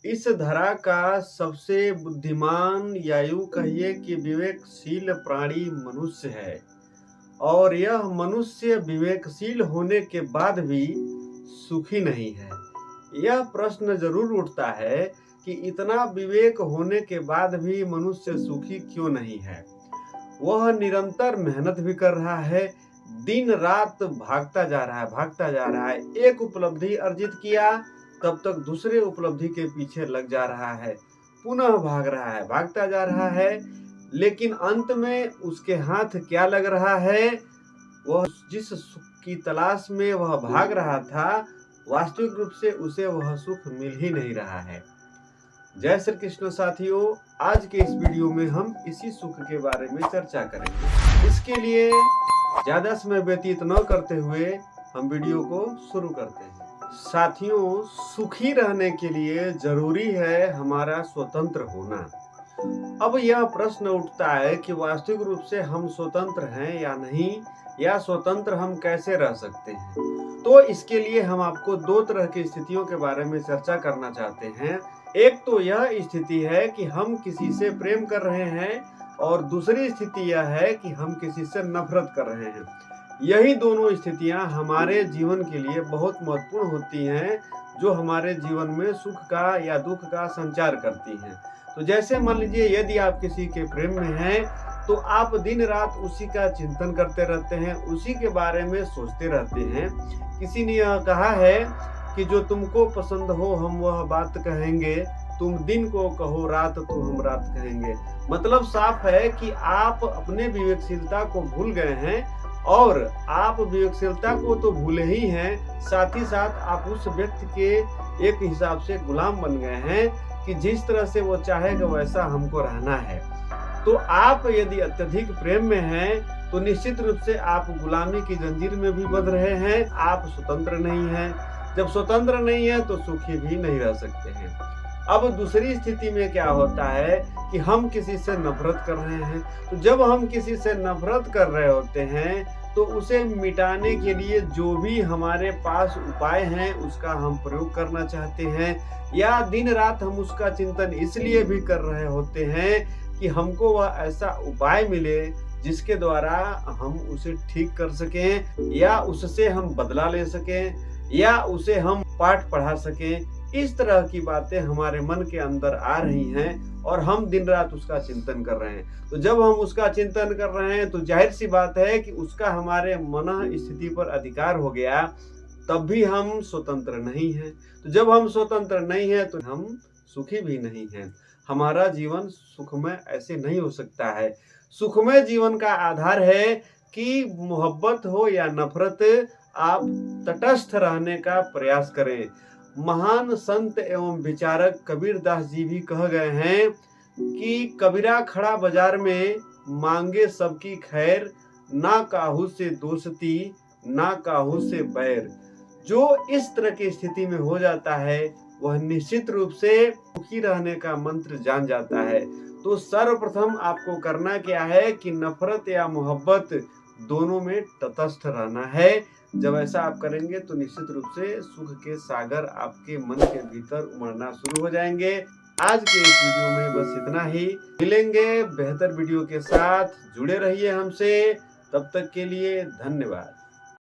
इस धरा का सबसे बुद्धिमान या यूं कहिए कि विवेकशील प्राणी मनुष्य है और यह मनुष्य विवेकशील होने के बाद भी सुखी नहीं है। यह प्रश्न जरूर उठता है कि इतना विवेक होने के बाद भी मनुष्य सुखी क्यों नहीं है। वह निरंतर मेहनत भी कर रहा है, दिन रात भागता जा रहा है। एक उपलब्धि अर्जित किया तब तक दूसरे उपलब्धि के पीछे लग जा रहा है, पुनः भाग रहा है, भागता जा रहा है। लेकिन अंत में उसके हाथ क्या लग रहा है? वह जिस सुख की तलाश में वह भाग रहा था, वास्तविक रूप से उसे वह सुख मिल ही नहीं रहा है। जय श्री कृष्ण साथियों, आज के इस वीडियो में हम इसी सुख के बारे में चर्चा करेंगे। इसके लिए ज्यादा समय व्यतीत न करते हुए हम वीडियो को शुरू करते हैं। साथियों, सुखी रहने के लिए जरूरी है हमारा स्वतंत्र होना। अब यह प्रश्न उठता है कि वास्तविक रूप से हम स्वतंत्र हैं या नहीं, या स्वतंत्र हम कैसे रह सकते हैं। तो इसके लिए हम आपको दो तरह की स्थितियों के बारे में चर्चा करना चाहते हैं। एक तो यह स्थिति है कि हम किसी से प्रेम कर रहे हैं और दूसरी स्थिति यह है कि हम किसी से नफरत कर रहे हैं। यही दोनों स्थितियां हमारे जीवन के लिए बहुत महत्वपूर्ण होती हैं, जो हमारे जीवन में सुख का या दुख का संचार करती हैं। तो जैसे मान लीजिए, यदि आप किसी के प्रेम में हैं तो आप दिन रात उसी का चिंतन करते रहते हैं, उसी के बारे में सोचते रहते हैं। किसी ने यह कहा है कि जो तुमको पसंद हो हम वह बात कहेंगे, तुम दिन को कहो रात तो हम रात कहेंगे। मतलब साफ है कि आप अपने विवेकशीलता को भूल गए हैं, और आप विवेकशीलता को तो भूले ही हैं, साथ ही साथ आप उस व्यक्ति के एक हिसाब से गुलाम बन गए हैं कि जिस तरह से वो चाहेगा वैसा हमको रहना है। तो आप यदि अत्यधिक प्रेम में हैं तो निश्चित रूप से आप गुलामी की जंजीर में भी बंध रहे हैं, आप स्वतंत्र नहीं हैं। जब स्वतंत्र नहीं है तो सुखी भी नहीं रह सकते हैं। अब दूसरी स्थिति में क्या होता है कि हम किसी से नफरत कर रहे हैं। तो जब हम किसी से नफरत कर रहे होते हैं तो उसे मिटाने के लिए जो भी हमारे पास उपाय हैं उसका हम प्रयोग करना चाहते हैं, या दिन रात हम उसका चिंतन इसलिए भी कर रहे होते हैं कि हमको वह ऐसा उपाय मिले जिसके द्वारा हम उसे ठीक कर सकें, या उससे हम बदला ले सकें, या उसे हम पाठ पढ़ा सकें। इस तरह की बातें हमारे मन के अंदर आ रही हैं और हम दिन रात उसका चिंतन कर रहे हैं। तो जब हम उसका चिंतन कर रहे हैं तो जाहिर सी बात है कि उसका हमारे मन स्थिति पर अधिकार हो गया, तब भी हम स्वतंत्र नहीं हैं। तो जब हम स्वतंत्र नहीं हैं तो हम सुखी भी नहीं हैं। हमारा जीवन सुखमय ऐसे नहीं हो सकता है। सुखमय जीवन का आधार है कि मोहब्बत हो या नफरत, आप तटस्थ रहने का प्रयास करें। महान संत एवं विचारक कबीर दास जी भी कह गए हैं कि कबीरा खड़ा बाजार में मांगे सबकी खैर, ना काहू से दोस्ती ना काहू से बैर। जो इस तरह की स्थिति में हो जाता है वह निश्चित रूप से सुखी रहने का मंत्र जान जाता है। तो सर्वप्रथम आपको करना क्या है कि नफरत या मोहब्बत दोनों में तटस्थ रहना है। जब ऐसा आप करेंगे तो निश्चित रूप से सुख के सागर आपके मन के भीतर उमड़ना शुरू हो जाएंगे। आज के इस वीडियो में बस इतना ही। मिलेंगे बेहतर वीडियो के साथ, जुड़े रहिए हमसे। तब तक के लिए धन्यवाद।